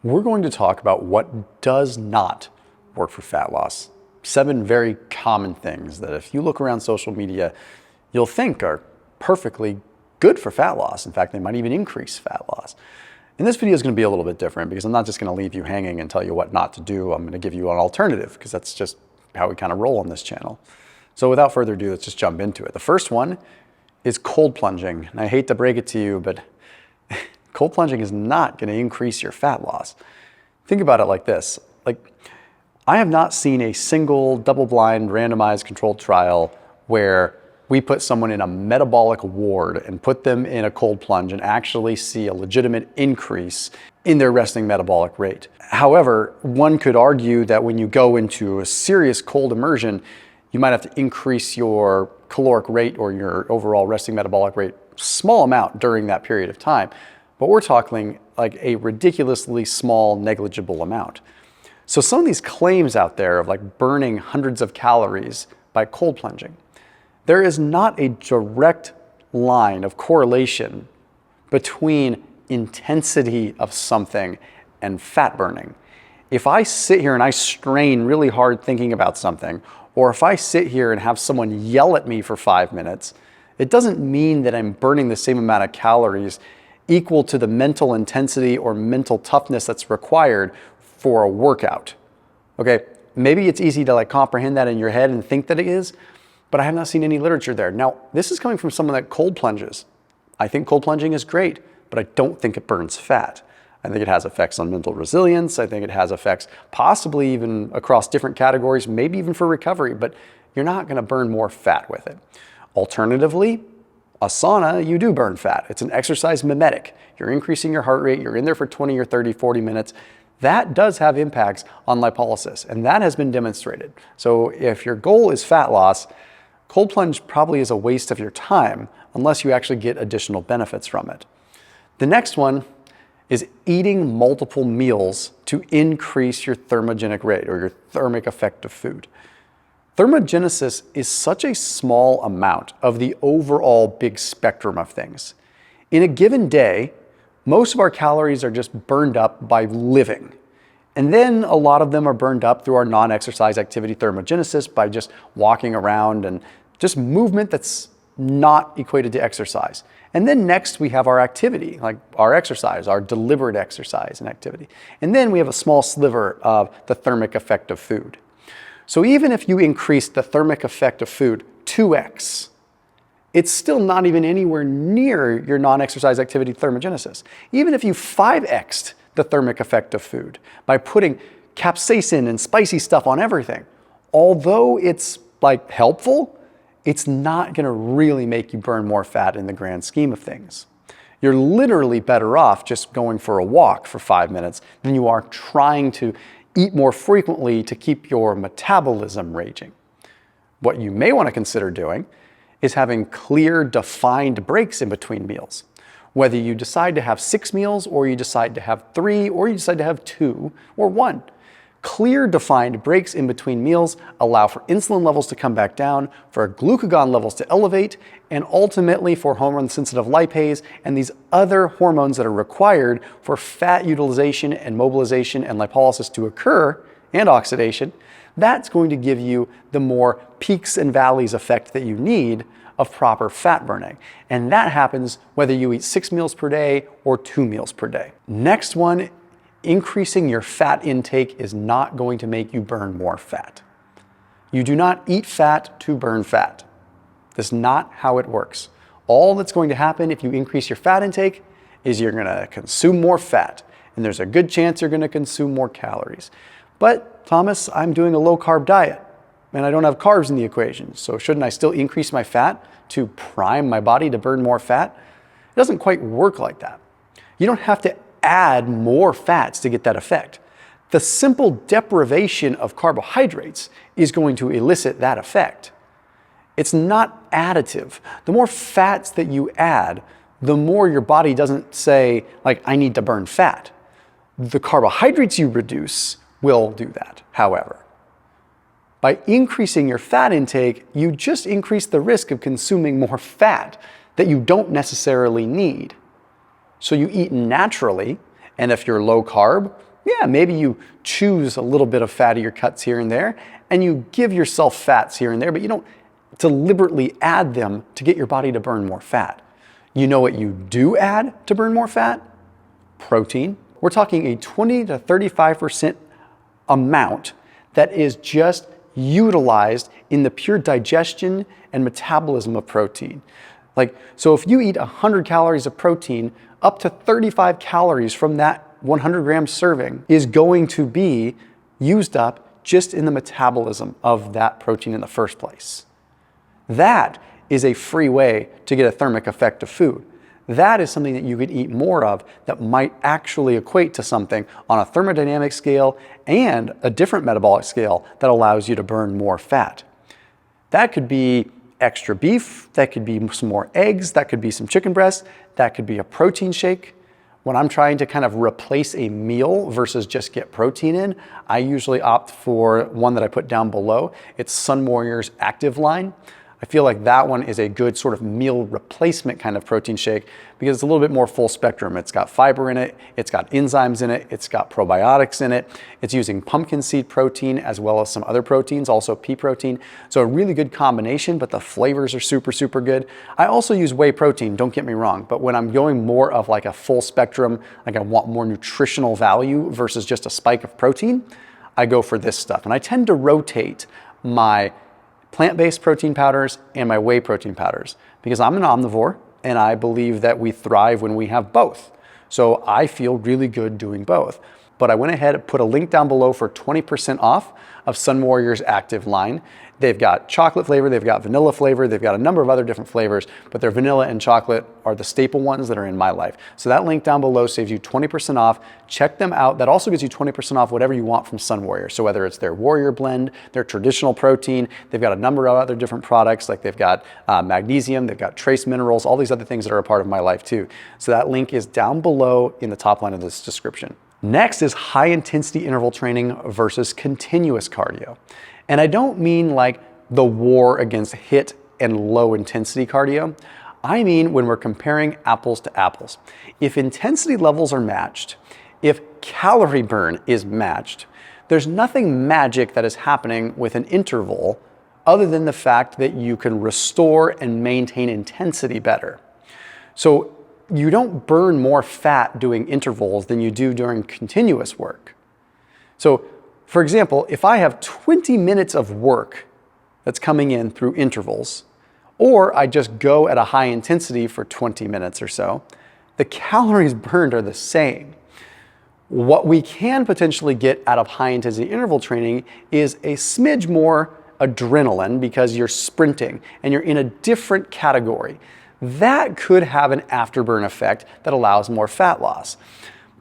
we're going to talk about what does not work for fat loss. 7 very common things that if you look around social media, you'll think are perfectly good for fat loss. In fact, they might even increase fat loss. And this video is going to be a little bit different because I'm not just going to leave you hanging and tell you what not to do. I'm going to give you an alternative because that's just how we kind of roll on this channel. So without further ado, let's just jump into it. The first one is cold plunging. And I hate to break it to you, but cold plunging is not going to increase your fat loss. Think about it like this. I have not seen a single double-blind randomized controlled trial where we put someone in a metabolic ward and put them in a cold plunge and actually see a legitimate increase in their resting metabolic rate. However, one could argue that when you go into a serious cold immersion, you might have to increase your caloric rate or your overall resting metabolic rate a small amount during that period of time. But we're talking like a ridiculously small, negligible amount. So some of these claims out there of like burning hundreds of calories by cold plunging, there is not a direct line of correlation between intensity of something and fat burning. If I sit here and I strain really hard thinking about something, or if I sit here and have someone yell at me for 5 minutes, it doesn't mean that I'm burning the same amount of calories equal to the mental intensity or mental toughness that's required for a workout. Okay, maybe it's easy to like comprehend that in your head and think that it is, but I have not seen any literature there. Now, this is coming from someone that cold plunges. I think cold plunging is great, but I don't think it burns fat. I think it has effects on mental resilience. I think it has effects possibly even across different categories, maybe even for recovery, but you're not gonna burn more fat with it. Alternatively, a sauna, you do burn fat. It's an exercise mimetic. You're increasing your heart rate, you're in there for 20 or 30, 40 minutes. That does have impacts on lipolysis, and that has been demonstrated. So if your goal is fat loss, cold plunge probably is a waste of your time unless you actually get additional benefits from it. The next one is eating multiple meals to increase your thermogenic rate or your thermic effect of food. Thermogenesis is such a small amount of the overall big spectrum of things. In a given day, most of our calories are just burned up by living. And then a lot of them are burned up through our non-exercise activity thermogenesis by just walking around and just movement that's not equated to exercise. And then next we have our activity, like our exercise, our deliberate exercise and activity. And then we have a small sliver of the thermic effect of food. So even if you increase the thermic effect of food 2x, it's still not even anywhere near your non-exercise activity thermogenesis. Even if you 5x'd the thermic effect of food by putting capsaicin and spicy stuff on everything, although it's like helpful, it's not gonna really make you burn more fat in the grand scheme of things. You're literally better off just going for a walk for 5 minutes than you are trying to eat more frequently to keep your metabolism raging. What you may wanna consider doing is having clear, defined breaks in between meals. Whether you decide to have 6 meals, or you decide to have 3, or you decide to have 2 or 1. Clear, defined breaks in between meals allow for insulin levels to come back down, for glucagon levels to elevate, and ultimately for hormone-sensitive lipase and these other hormones that are required for fat utilization and mobilization and lipolysis to occur, and oxidation. That's going to give you the more peaks and valleys effect that you need of proper fat burning. And that happens whether you eat 6 meals per day or 2 meals per day. Next one, increasing your fat intake is not going to make you burn more fat. You do not eat fat to burn fat. That's not how it works. All that's going to happen if you increase your fat intake is you're gonna consume more fat, and there's a good chance you're gonna consume more calories. But Thomas, I'm doing a low carb diet and I don't have carbs in the equation. So shouldn't I still increase my fat to prime my body to burn more fat? It doesn't quite work like that. You don't have to add more fats to get that effect. The simple deprivation of carbohydrates is going to elicit that effect. It's not additive. The more fats that you add, the more your body doesn't say, like, I need to burn fat. The carbohydrates you reduce will do that, however. By increasing your fat intake, you just increase the risk of consuming more fat that you don't necessarily need. So you eat naturally, and if you're low carb, yeah, maybe you choose a little bit of fattier cuts here and there, and you give yourself fats here and there, but you don't deliberately add them to get your body to burn more fat. You know what you do add to burn more fat? Protein. We're talking a 20 to 35% amount that is just utilized in the pure digestion and metabolism of protein. So if you eat 100 calories of protein, up to 35 calories from that 100-gram serving is going to be used up just in the metabolism of that protein in the first place. That is a free way to get a thermic effect of food. That is something that you could eat more of that might actually equate to something on a thermodynamic scale and a different metabolic scale that allows you to burn more fat. That could be extra beef, that could be some more eggs, that could be some chicken breast, that could be a protein shake. When I'm trying to kind of replace a meal versus just get protein in, I usually opt for one that I put down below. It's SunWarrior's Active line. I feel like that one is a good sort of meal replacement kind of protein shake because it's a little bit more full spectrum. It's got fiber in it, it's got enzymes in it, it's got probiotics in it. It's using pumpkin seed protein as well as some other proteins, also pea protein. So a really good combination, but the flavors are super, super good. I also use whey protein, don't get me wrong, but when I'm going more of like a full spectrum, like I want more nutritional value versus just a spike of protein, I go for this stuff. And I tend to rotate my plant-based protein powders and my whey protein powders because I'm an omnivore and I believe that we thrive when we have both. So I feel really good doing both. But I went ahead and put a link down below for 20% off of SunWarrior's Active line. They've got chocolate flavor, they've got vanilla flavor, they've got a number of other different flavors, but their vanilla and chocolate are the staple ones that are in my life. So that link down below saves you 20% off. Check them out. That also gives you 20% off whatever you want from SunWarrior. So whether it's their Warrior Blend, their traditional protein, they've got a number of other different products, like they've got magnesium, they've got trace minerals, all these other things that are a part of my life too. So that link is down below in the top line of this description. Next is high intensity interval training versus continuous cardio. And I don't mean like the war against HIIT and low intensity cardio. I mean when we're comparing apples to apples. If intensity levels are matched, if calorie burn is matched, there's nothing magic that is happening with an interval other than the fact that you can restore and maintain intensity better. So you don't burn more fat doing intervals than you do during continuous work. So for example, if I have 20 minutes of work that's coming in through intervals, or I just go at a high intensity for 20 minutes or so, the calories burned are the same. What we can potentially get out of high intensity interval training is a smidge more adrenaline because you're sprinting and you're in a different category. That could have an afterburn effect that allows more fat loss.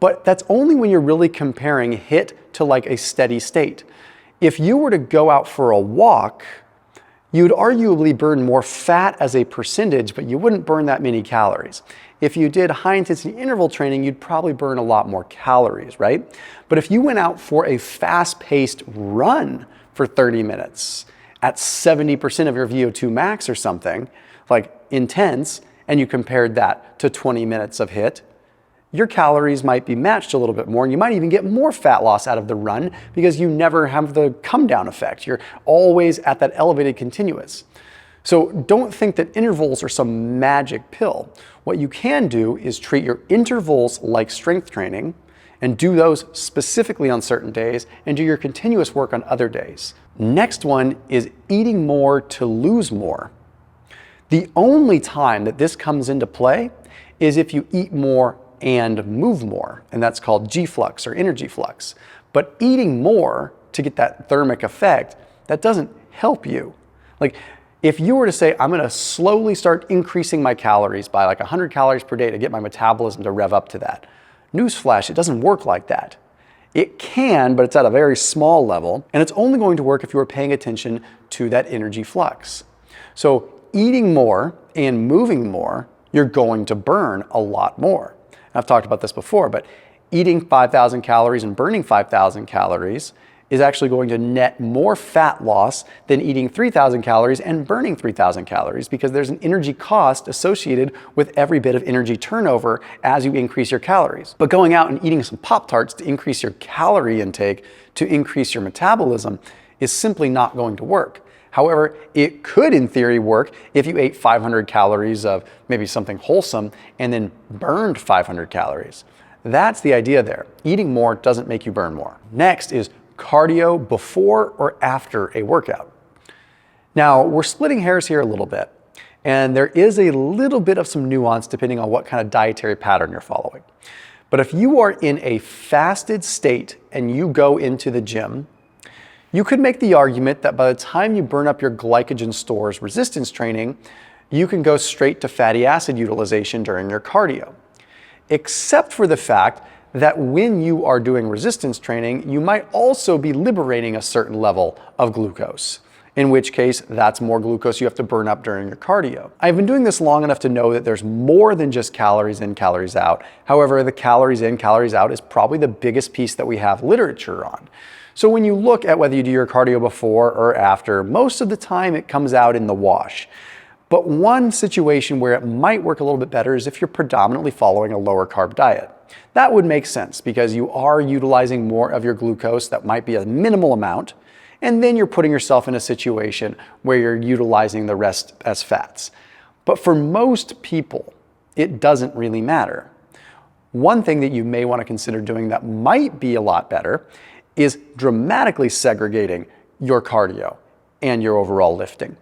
But that's only when you're really comparing HIIT to like a steady state. If you were to go out for a walk, you'd arguably burn more fat as a percentage, but you wouldn't burn that many calories. If you did high intensity interval training, you'd probably burn a lot more calories, right? But if you went out for a fast-paced run for 30 minutes at 70% of your VO2 max or something, like intense, and you compared that to 20 minutes of HIIT, your calories might be matched a little bit more, and you might even get more fat loss out of the run because you never have the come down effect. You're always at that elevated continuous. So don't think that intervals are some magic pill. What you can do is treat your intervals like strength training and do those specifically on certain days and do your continuous work on other days. Next one is eating more to lose more. The only time that this comes into play is if you eat more and move more, and that's called G-flux or energy flux. But eating more to get that thermic effect, that doesn't help you. Like if you were to say, I'm gonna slowly start increasing my calories by like 100 calories per day to get my metabolism to rev up to that. Newsflash, it doesn't work like that. It can, but it's at a very small level, and it's only going to work if you are paying attention to that energy flux. So eating more and moving more, you're going to burn a lot more. I've talked about this before, but eating 5,000 calories and burning 5,000 calories is actually going to net more fat loss than eating 3,000 calories and burning 3,000 calories, because there's an energy cost associated with every bit of energy turnover as you increase your calories. But going out and eating some Pop-Tarts to increase your calorie intake, to increase your metabolism, is simply not going to work. However, it could in theory work if you ate 500 calories of maybe something wholesome and then burned 500 calories. That's the idea there. Eating more doesn't make you burn more. Next is cardio before or after a workout. Now, we're splitting hairs here a little bit, and there is a little bit of some nuance depending on what kind of dietary pattern you're following. But if you are in a fasted state and you go into the gym, you could make the argument that by the time you burn up your glycogen stores resistance training, you can go straight to fatty acid utilization during your cardio. Except for the fact that when you are doing resistance training, you might also be liberating a certain level of glucose, in which case that's more glucose you have to burn up during your cardio. I've been doing this long enough to know that there's more than just calories in, calories out. However, the calories in, calories out is probably the biggest piece that we have literature on. So when you look at whether you do your cardio before or after, most of the time it comes out in the wash. But one situation where it might work a little bit better is if you're predominantly following a lower carb diet. That would make sense because you are utilizing more of your glucose. That might be a minimal amount, and then you're putting yourself in a situation where you're utilizing the rest as fats. But for most people, it doesn't really matter. One thing that you may want to consider doing that might be a lot better is dramatically segregating your cardio and your overall lifting.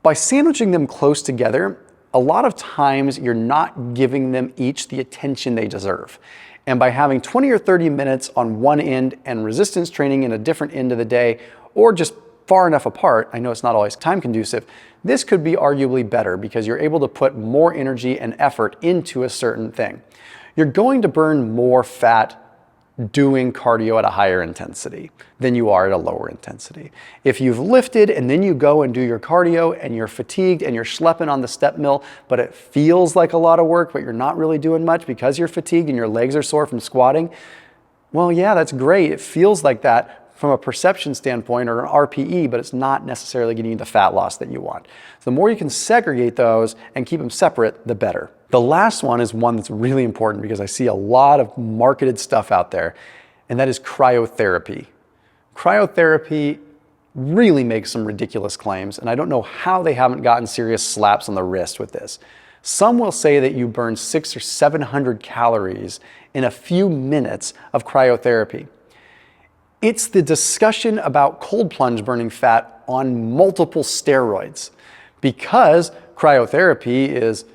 By sandwiching them close together, a lot of times you're not giving them each the attention they deserve. And by having 20 or 30 minutes on one end and resistance training in a different end of the day, or just far enough apart, I know it's not always time conducive, this could be arguably better because you're able to put more energy and effort into a certain thing. You're going to burn more fat doing cardio at a higher intensity than you are at a lower intensity. If you've lifted and then you go and do your cardio and you're fatigued and you're schlepping on the step mill, but it feels like a lot of work, but you're not really doing much because you're fatigued and your legs are sore from squatting, well, yeah, that's great. It feels like that from a perception standpoint or an RPE, but it's not necessarily getting you the fat loss that you want. So the more you can segregate those and keep them separate, the better. The last one is one that's really important because I see a lot of marketed stuff out there, and that is cryotherapy. Cryotherapy really makes some ridiculous claims, and I don't know how they haven't gotten serious slaps on the wrist with this. Some will say that you burn 600 or 700 calories in a few minutes of cryotherapy. It's the discussion about cold plunge burning fat on multiple steroids. Because cryotherapy is,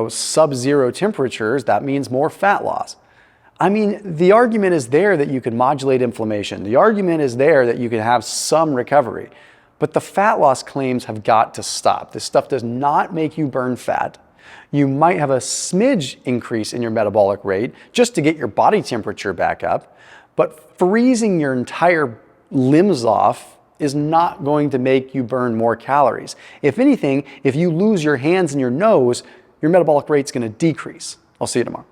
sub-zero temperatures, that means more fat loss. I mean, the argument is there that you can modulate inflammation. The argument is there that you can have some recovery. But the fat loss claims have got to stop. This stuff does not make you burn fat. You might have a smidge increase in your metabolic rate just to get your body temperature back up. But freezing your entire limbs off is not going to make you burn more calories. If anything, if you lose your hands and your nose, your metabolic rate's going to decrease. I'll see you tomorrow.